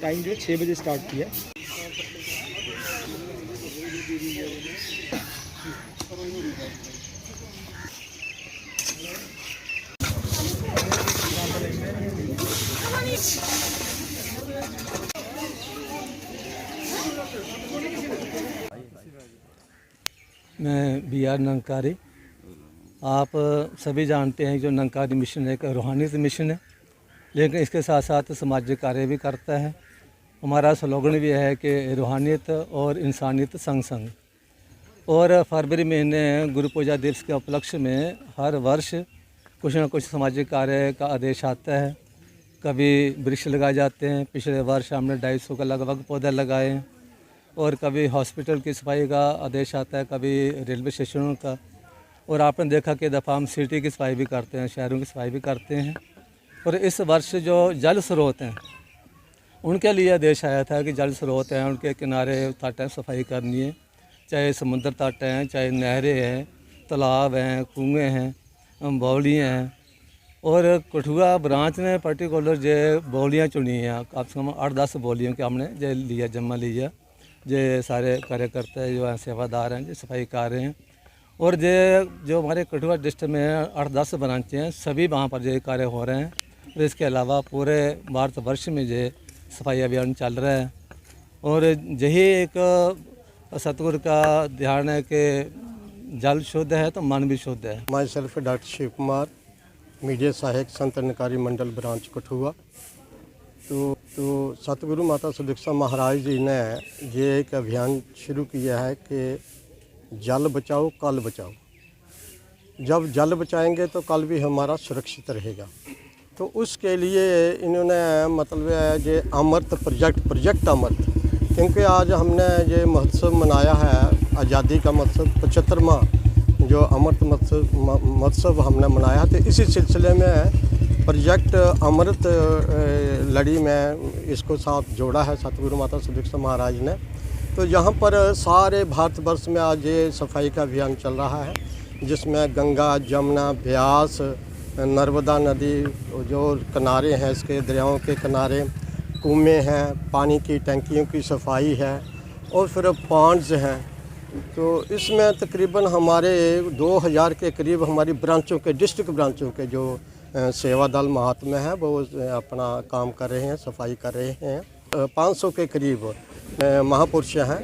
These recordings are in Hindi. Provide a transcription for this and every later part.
टाइम जो है 6 बजे स्टार्ट किया। मैं बी आर नंकारी। आप सभी जानते हैं जो नंकारी मिशन एक रूहानियत मिशन है, लेकिन इसके साथ साथ सामाजिक कार्य भी करता है। हमारा स्लोगन भी है कि रूहानियत और इंसानियत संग संग। और फरवरी महीने गुरु पूजा दिवस के उपलक्ष्य में हर वर्ष कुछ न कुछ सामाजिक कार्य का आदेश आता है। कभी वृक्ष लगाए जाते हैं, पिछले वर्ष हमने 250 का लगभग पौधे लगाए हैं। और कभी हॉस्पिटल की सफाई का आदेश आता है, कभी रेलवे स्टेशनों का। और आपने देखा कि दफ़ा हम सिटी की सफाई भी करते हैं, शहरों की सफाई भी करते हैं। और इस वर्ष जो जल स्रोत हैं उनके लिए आदेश आया था कि जल स्रोत हैं उनके किनारे तट हैं सफाई करनी है, चाहे समुद्र तट हैं, चाहे नहरें हैं, तालाब हैं, कुएँ हैं, बावलियाँ हैं। और कठुआ ब्रांच ने पर्टिकुलर जो बावलियाँ चुनी हैं, कम से कम 8-10 बावलियों के हमने जो लिया जमा लिया। जो सारे कार्यकर्ता जो हैं सेवादार हैं जो सफाई कर रहे हैं। और जो हमारे कठुआ डिस्ट्रिक्ट में 8-10 ब्रांचें हैं, सभी वहाँ पर जो कार्य हो रहे हैं। और इसके अलावा पूरे भारतवर्ष में जो सफाई अभियान चल रहा है। और यही एक सतगुरु का ध्यान है कि जल शुद्ध है तो मन भी शुद्ध है। Myself doctor Shiv Kumar, media सहायक संत नकारी मंडल ब्रांच कठुआ। तो सतगुरु माता सुदीक्षा महाराज जी ने ये एक अभियान शुरू किया है कि जल बचाओ कल बचाओ। जब जल बचाएंगे तो कल भी हमारा सुरक्षित रहेगा। तो उसके लिए इन्होंने मतलब ये अमृत प्रोजेक्ट अमृत, क्योंकि आज हमने ये महोत्सव मनाया है आज़ादी का महोत्सव 75वां जो अमृत महोत्सव हमने मनाया। तो इसी सिलसिले में प्रोजेक्ट अमृत लड़ी में इसको साथ जोड़ा है सतगुरु माता सुदीक्षा महाराज ने। तो यहाँ पर सारे भारतवर्ष में आज ये सफाई का अभियान चल रहा है, जिसमें गंगा, जमुना, ब्यास, नर्मदा नदी जो किनारे हैं, इसके दरियाओं के किनारे कुएँ हैं, पानी की टंकियों की सफाई है और फिर पॉन्ड्स हैं। तो इसमें तकरीबन हमारे 2000 के करीब हमारी ब्रांचों के डिस्ट्रिक्ट ब्रांचों के जो सेवा दल महात्मा हैं वो अपना काम कर रहे हैं, सफाई कर रहे हैं। 500 के करीब महापुरुष हैं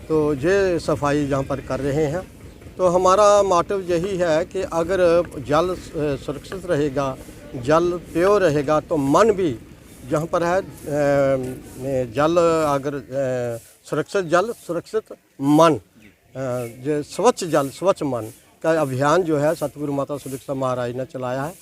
तो ये सफाई यहाँ पर कर रहे हैं। तो हमारा मोटिव यही है कि अगर जल सुरक्षित रहेगा, जल प्योर रहेगा तो मन भी जहाँ पर है जल अगर सुरक्षित जल सुरक्षित मन, जो स्वच्छ जल स्वच्छ मन का अभियान जो है सतगुरु माता सुदीक्षा महाराज ने चलाया है।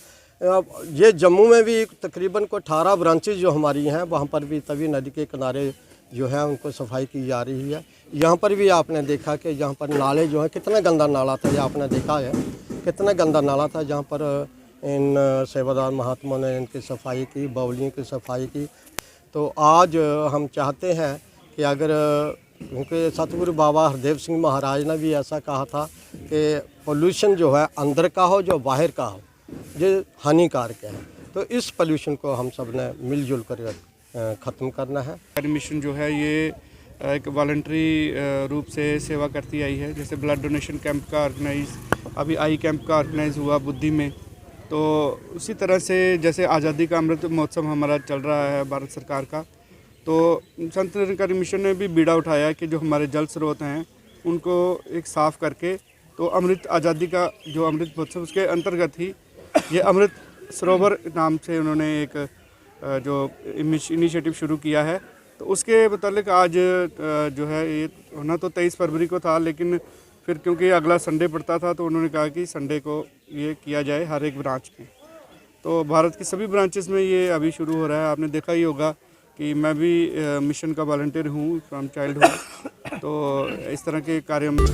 ये जम्मू में भी तकरीबन को 18 ब्रांचेज जो हमारी हैं वहाँ पर भी तवी नदी के किनारे जो है उनको सफाई की जा रही है। यहाँ पर भी आपने देखा कि यहाँ पर नाले जो है कितना गंदा नाला था, ये आपने देखा है कितना गंदा नाला था, जहाँ पर इन सेवादार महात्माओं ने इनकी सफाई की, बावलियों की सफाई की। तो आज हम चाहते हैं कि अगर क्योंकि सतगुरु बाबा हरदेव सिंह महाराज ने भी ऐसा कहा था कि पोल्यूशन जो है अंदर का हो जो बाहर का हो ये हानिकारक है। तो इस पोल्यूशन को हम सब ने मिलजुल कर ख़त्म करना है। मिशन जो है ये एक वॉलंटरी रूप से सेवा करती आई है। जैसे ब्लड डोनेशन कैंप का ऑर्गेनाइज, अभी आई कैंप का ऑर्गेनाइज़ हुआ बुद्धि में, तो उसी तरह से जैसे आज़ादी का अमृत महोत्सव हमारा चल रहा है भारत सरकार का, तो संत निरंकारी मिशन ने भी बीड़ा उठाया कि जो हमारे जल स्रोत हैं उनको एक साफ़ करके, तो अमृत आज़ादी का जो अमृत महोत्सव उसके अंतर्गत ही ये अमृत सरोवर नाम से उन्होंने एक जो इनिशिएटिव शुरू किया है। तो उसके मुतालिक आज जो है ये होना तो 23 फरवरी को था, लेकिन फिर क्योंकि अगला संडे पड़ता था तो उन्होंने कहा कि संडे को ये किया जाए हर एक ब्रांच में। तो भारत की सभी ब्रांचेस में ये अभी शुरू हो रहा है। आपने देखा ही होगा कि मैं भी मिशन का वॉलंटियर हूँ फ्रॉम चाइल्डहुड, तो इस तरह के कार्य में